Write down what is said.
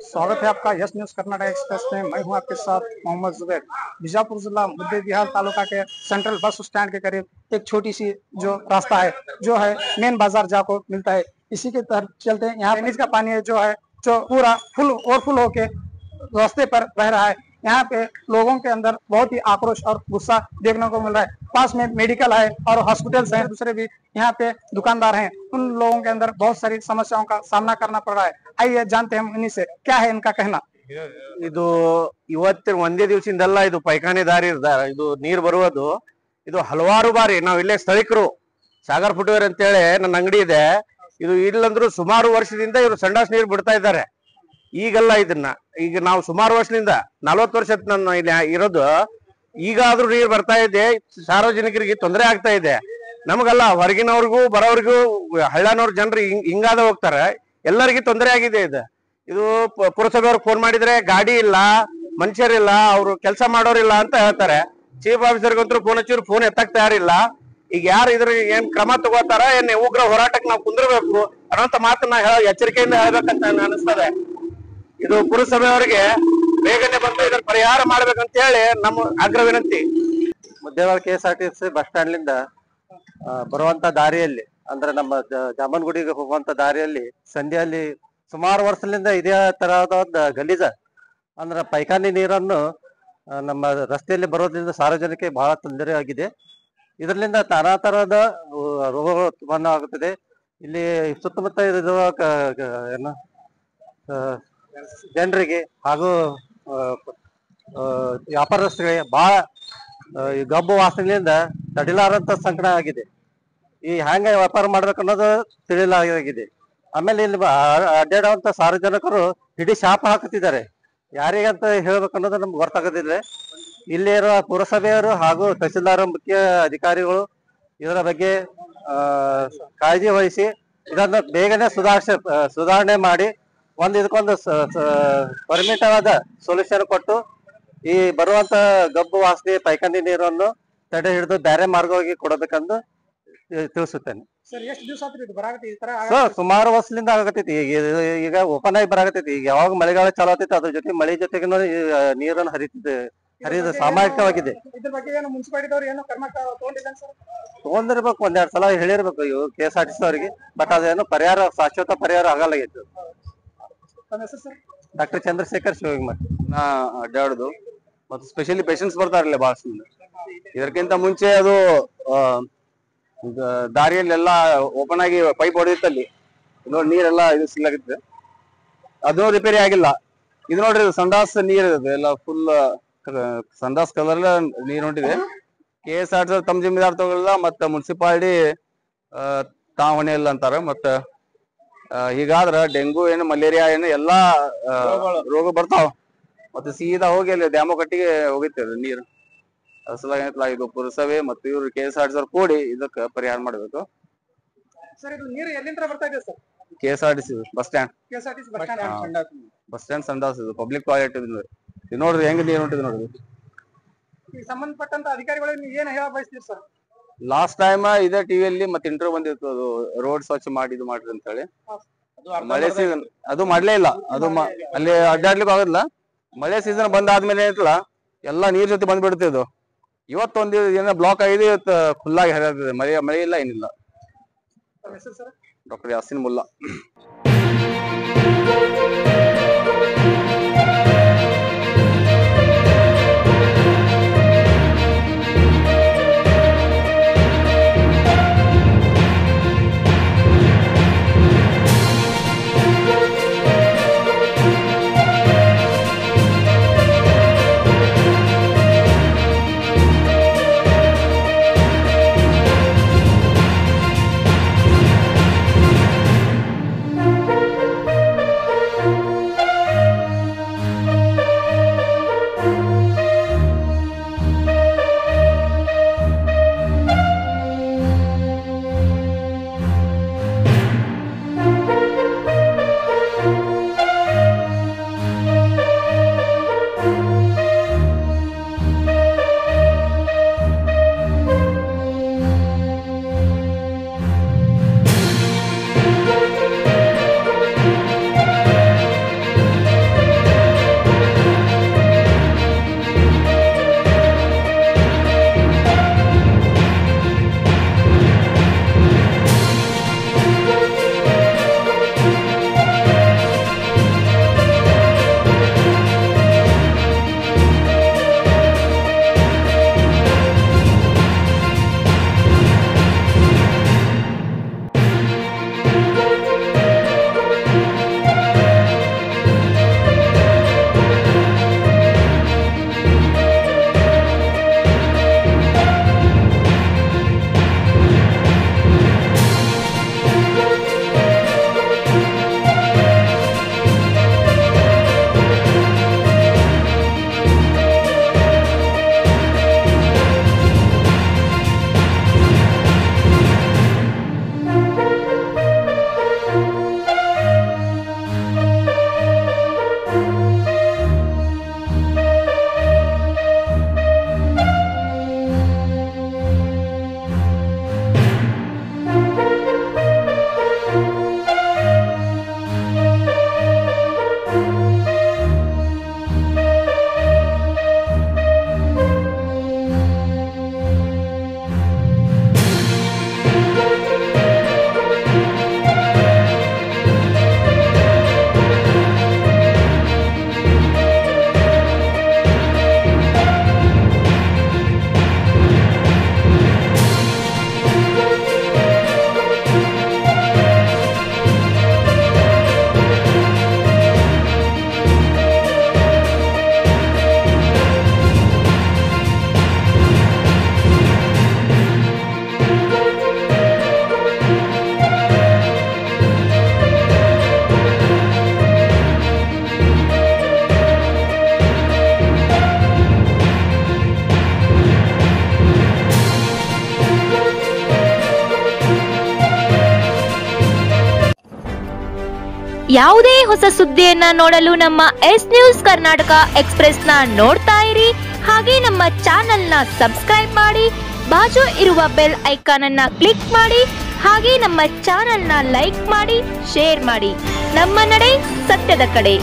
स्वागत है आपका यस न्यूज कर्नाटक एक्सप्रेस में। मैं हूं आपके साथ मोहम्मद जुबैर। बीजापुर जिला मुद्दे बिहार तालुका के सेंट्रल बस स्टैंड के करीब एक छोटी सी जो रास्ता है जो है मेन बाजार जाको मिलता है, इसी के तरफ चलते हैं। यहाँ ड्रेनेज का पानी है जो है जो पूरा फुल ओवरफुल होके रास्ते पर बह रहा है। यहाँ पे लोगों के अंदर बहुत ही आक्रोश और गुस्सा देखने को मिल रहा है। पास में मेडिकल है और हॉस्पिटल्स हैं, दूसरे भी यहाँ पे दुकानदार हैं। उन लोगों के अंदर बहुत सारी समस्याओं का सामना करना पड़ रहा है। आइए जानते हैं इन्हीं से क्या है इनका कहना। ಇದು ಇವತ್ತಿನ ಒಂದೇ ದಿವಸದಿಂದಲ್ಲ, ಇದು ಪೈಖಾನೆ ದಾರಿ ಇದು ನೀರ್ ಬರುವುದು. ಇದು ಹಲವಾರು ಬಾರಿ ನಾವ್ ಇಲ್ಲೇ ಸ್ಥಳೀಕರು ಸಾಗರ್ ಫುಟ್ವೇರ್ ಅಂತೇಳಿ ನನ್ನ ಅಂಗಡಿ ಇದೆ. ಇದು ಇಲ್ಲಂದ್ರು ಸುಮಾರು ವರ್ಷದಿಂದ ಇವರು ಸಂಡಾಸ್ ನೀರು ಬಿಡ್ತಾ ಇದ್ದಾರೆ. ಈಗಲ್ಲ ಇದನ್ನ, ಈಗ ನಾವು ಸುಮಾರು ವರ್ಷದಿಂದ 40 ವರ್ಷ ನನ್ನ ಇಲ್ಲಿ ಇರೋದು. ಈಗಾದ್ರೂ ನೀರು ಬರ್ತಾ ಇದೆ, ಸಾರ್ವಜನಿಕರಿಗೆ ತೊಂದರೆ ಆಗ್ತಾ ಇದೆ. ನಮಗಲ್ಲ, ಹೊರಗಿನವ್ರಿಗೂ ಬರೋವ್ರಿಗೂ ಹಳ್ಳನವ್ರ ಜನರು ಹಿಂಗಾದ ಹೋಗ್ತಾರೆ. ಎಲ್ಲರಿಗೂ ತೊಂದರೆ ಆಗಿದೆ. ಇದು ಪುರಸಭೆಯವ್ರಿಗೆ ಫೋನ್ ಮಾಡಿದ್ರೆ ಗಾಡಿ ಇಲ್ಲ, ಮನುಷ್ಯರಿಲ್ಲ, ಅವ್ರು ಕೆಲಸ ಮಾಡೋರಿಲ್ಲ ಅಂತ ಹೇಳ್ತಾರೆ. ಚೀಫ್ ಆಫೀಸರ್ಗಂತೂ ಫೋನ್ ಹಚ್ಚಿದ್ರು ಫೋನ್ ಎತ್ತಕ್ ತಯಾರಿಲ್ಲ. ಈಗ ಯಾರು ಇದ್ರ ಏನ್ ಕ್ರಮ ತಗೋತಾರ, ಏನ್ ಉಗ್ರ ಹೋರಾಟಕ್ಕೆ ನಾವು ಕುಂದಿರ್ಬೇಕು ಅನ್ನೋಂತ ಮಾತನ್ನ ಎಚ್ಚರಿಕೆಯಿಂದ ಹೇಳ್ಬೇಕಂತ ಅನಿಸ್ತದೆ. ಇದು ಪುರಸಭೆಯವರಿಗೆ ಬೇಗನೆ ಬಂದು ಇದನ್ನ ಪರಿಹಾರ ಮಾಡ್ಬೇಕಂತ ಹೇಳಿ ನಮ್ಮ ಆಗ್ರಹ ವಿನಂತಿ. ಮುದ್ದೇವಾಳ KSRTC ಬಸ್ ಸ್ಟ್ಯಾಂಡ್ ಲಿಂದ ಬರುವಂತ ದಾರಿಯಲ್ಲಿ, ಅಂದ್ರೆ ನಮ್ಮ ಜಾಮನ್ಗುಡಿಗೆ ಹೋಗುವಂತ ದಾರಿಯಲ್ಲಿ ಸಂಧಿಯಲ್ಲಿ ಸುಮಾರು ವರ್ಷದಿಂದ ಇದೇ ತರಹದ ಒಂದು ಗಲೀಜ ಅಂದ್ರೆ ಪೈಖಾನೆ ನೀರನ್ನು ನಮ್ಮ ರಸ್ತೆಯಲ್ಲಿ ಬರೋದ್ರಿಂದ ಸಾರ್ವಜನಿಕರಿಗೆ ಬಹಳ ತೊಂದರೆ ಆಗಿದೆ. ಇದರಿಂದ ನಾನಾ ತರಹದ ರೋಗಗಳು ಉತ್ಪನ್ನ ಆಗುತ್ತದೆ. ಇಲ್ಲಿ ಸುತ್ತಮುತ್ತ ಇರುವ ಏನು ಜನರಿಗೆ ಹಾಗೂ ವ್ಯಾಪಾರಸ್ಥರಿಗೆ ಬಹಳ ಗಬ್ಬು ವಾಸನೆಯಿಂದ ತಡಿಲಾರಂತ ಸಂಕಟ ಆಗಿದೆ. ಈ ಹ್ಯಾಂಗ ವ್ಯಾಪಾರ ಮಾಡ್ಬೇಕು ಅನ್ನೋದು ತಿಳಿಲಾಗಿದೆ. ಆಮೇಲೆ ಇಲ್ಲಿ ಅಡ್ಡಾಡುವಂತ ಸಾರ್ವಜನಿಕರು ಇಡೀ ಶಾಪ ಹಾಕುತ್ತಿದ್ದಾರೆ. ಯಾರಿಗಂತ ಹೇಳ್ಬೇಕು ಅನ್ನೋದು ನಮ್ಗೆ ಗೊತ್ತಾಗೋದಿಲ್ಲ. ಇಲ್ಲಿ ಇರುವ ಪುರಸಭೆಯವರು ಹಾಗೂ ತಹಸೀಲ್ದಾರ್ ಮುಖ್ಯ ಅಧಿಕಾರಿಗಳು ಇದರ ಬಗ್ಗೆ ಕಾಳಜಿ ವಹಿಸಿ ಇದನ್ನು ಬೇಗನೆ ಸುಧಾರಣೆ ಮಾಡಿ ಇದಕ್ಕೊಂದು ಪರ್ಮಿಟ್ ಆದ ಸೊಲ್ಯೂಷನ್ ಕೊಟ್ಟು ಈ ಬರುವಂತ ಗಬ್ಬು ವಾಸನೆ ಪೈಖಾನೆ ನೀರನ್ನು ತಡೆ ಹಿಡಿದು ಬೇರೆ ಮಾರ್ಗವಾಗಿ ಕೊಡಬೇಕೆಂದು ತಿಳಿಸುತ್ತೇನೆ. ಸರ್, ಸುಮಾರು ವರ್ಷದಿಂದ ಆಗತೈತಿ. ಈಗ ಓಪನ್ ಆಗಿ ಬರಾಕತೈತಿ. ಈಗ ಯಾವಾಗ ಮಳೆಗಾಲ ಚಾಲು ಆಗ್ತೈತಿ ಅದ್ರ ಜೊತೆ ಮಳೆ ಜೊತೆಗೆ ನೀರನ್ನು ಹರಿದ ಸಾಮಾಜಿಕವಾಗಿದೆ. ತಗೊಂಡಿರ್ಬೇಕು, ಒಂದೆರಡು ಸಲ ಹೇಳಿರ್ಬೇಕು ಇವು KSRTC ಅವರಿಗೆ. ಬಟ್ ಅದೇನು ಪರಿಹಾರ, ಶಾಶ್ವತ ಪರಿಹಾರ ಆಗಲಾಗಿತ್ತು. ಡಾಕ್ಟರ್ ಚಂದ್ರಶೇಖರ್ ಶಿವಕುಮಾರ್ ಅಡ್ಡಾಡುದು ಮತ್ತು ಸ್ಪೆಷಲಿ ಪೇಷಂಟ್ಸ್ ಬರ್ತಾರಲ್ಲ ಬಹಳಷ್ಟು ಮಂದಿ. ಇದಕ್ಕಿಂತ ಮುಂಚೆ ಅದು ದಾರಿಯಲ್ಲೆಲ್ಲ ಓಪನ್ ಆಗಿ ಪೈಪ್ ಹೊಡೆಯುತ್ತಲ್ಲಿ ನೋಡಿ ನೀರೆಲ್ಲ ಇದು ಸಿಗ್ಲಾಗುತ್ತೆ. ಅದು ರಿಪೇರಿ ಆಗಿಲ್ಲ. ಇದು ನೋಡ್ರಿ, ಸಂಡಾಸ್ ನೀರ್ ಇದೆ ಎಲ್ಲ ಫುಲ್ ಸಂಡಾಸ್ ಕಲರ್ ನೀರ್ ಹೊಂಟಿದೆ. KSRTC ತಮ್ಮ ಜಿಮ್ಮೆದಾರ್ ತಗೊಳ್ಳಿಲ್ಲ, ಮತ್ತೆ ಮುನ್ಸಿಪಾಲಿಟಿ ತಾವ್ ಹೊಣೆ ಇಲ್ಲ ಅಂತಾರ. ಮತ್ತ ಹೀಗಾದ್ರ ಡೆಂಗು ಏನು ಮಲೇರಿಯಾ ಏನು ಎಲ್ಲಾ ರೋಗ ಬರ್ತಾವ. ಮತ್ತೆ ಸೀದಾ ಹೋಗಿ ಅಲ್ಲಿ ಡ್ಯಾಮೋ ಕಟ್ಟಿಗೆ ಹೋಗಿತ್ತೇವೆ ನೀರು. ಅಸಲಾ ಇದು ಪುರಸಭೆ ಮತ್ತು ಇವ್ರು KSRTC ಕೂಡಿ ಇದಕ್ಕೆ ಪರಿಹಾರ ಮಾಡ್ಬೇಕು. KSRTC ಬಸ್ ಸ್ಟ್ಯಾಂಡ್ ಸಂಡಾಸ್ ಇದು ಪಬ್ಲಿಕ್ ಟಾಯ್ಲೆಟ್ ಇದು ನೋಡ್ರಿ ಹೆಂಗ್ ನೀರು ಹೊಂಟಿದೆ ನೋಡ್ರಿ. ಸಂಬಂಧಪಟ್ಟಂತ ಅಧಿಕಾರಿಗಳಿಗೆ ಏನ್ ಹೇಳ ಬಯಸ್ತೀರಿ ಸರ್? ಲಾಸ್ಟ್ ಟೈಮ್ ಇದೇ ಟಿವಿಯಲ್ಲಿ ಮತ್ತೆ ಇಂಟರ್ವ್ಯೂ ಬಂದಿತ್ತು, ಅದು ರೋಡ್ ಸ್ವಚ್ಛ ಮಾಡಿ ಇದು ಮಾಡ್ರಿ ಅಂತ ಹೇಳಿ. ಮಳೆ ಸೀಸನ್ ಅದು ಮಾಡ್ಲೇ ಇಲ್ಲ. ಅದು ಅಲ್ಲಿ ಅಡ್ಡಾಡ್ಲಿಕ್ಕೆ ಆಗೋದಿಲ್ಲ. ಮಳೆ ಸೀಸನ್ ಬಂದಾದ್ಮೇಲೆ ಏನಿಲ್ಲ ಎಲ್ಲಾ ನೀರ್ ಜೊತೆ ಬಂದ್ಬಿಡ್ತಿದ್ದು. ಇವತ್ತೊಂದು ಏನೋ ಬ್ಲಾಕ್ ಆಗಿದೆ, ಇವತ್ತು ಫುಲ್ಲಾಗಿ ಹರಿಯುತ್ತದೆ. ಮಳೆ ಇಲ್ಲ, ಏನಿಲ್ಲ. ಡಾಕ್ಟರ್ ಯಾಸಿನ್ ಮುಲ್ಲಾ. ಯಾವುದೇ ಹೊಸ ಸುದ್ದಿಯನ್ನ ನೋಡಲು ನಮ್ಮ ಎಸ್ ನ್ಯೂಸ್ ಕರ್ನಾಟಕ ಎಕ್ಸ್ಪ್ರೆಸ್ ನ ನೋಡ್ತಾ ಇರಿ. ಹಾಗೆ ನಮ್ಮ ಚಾನೆಲ್ ನ ಸಬ್ಸ್ಕ್ರೈಬ್ ಮಾಡಿ, ಬಾಜು ಇರುವ ಬೆಲ್ ಐಕಾನ್ ಅನ್ನ ಕ್ಲಿಕ್ ಮಾಡಿ. ಹಾಗೆ ನಮ್ಮ ಚಾನೆಲ್ ನ ಲೈಕ್ ಮಾಡಿ, ಶೇರ್ ಮಾಡಿ. ನಮ್ಮ ನಡೆ ಸತ್ಯದ ಕಡೆ.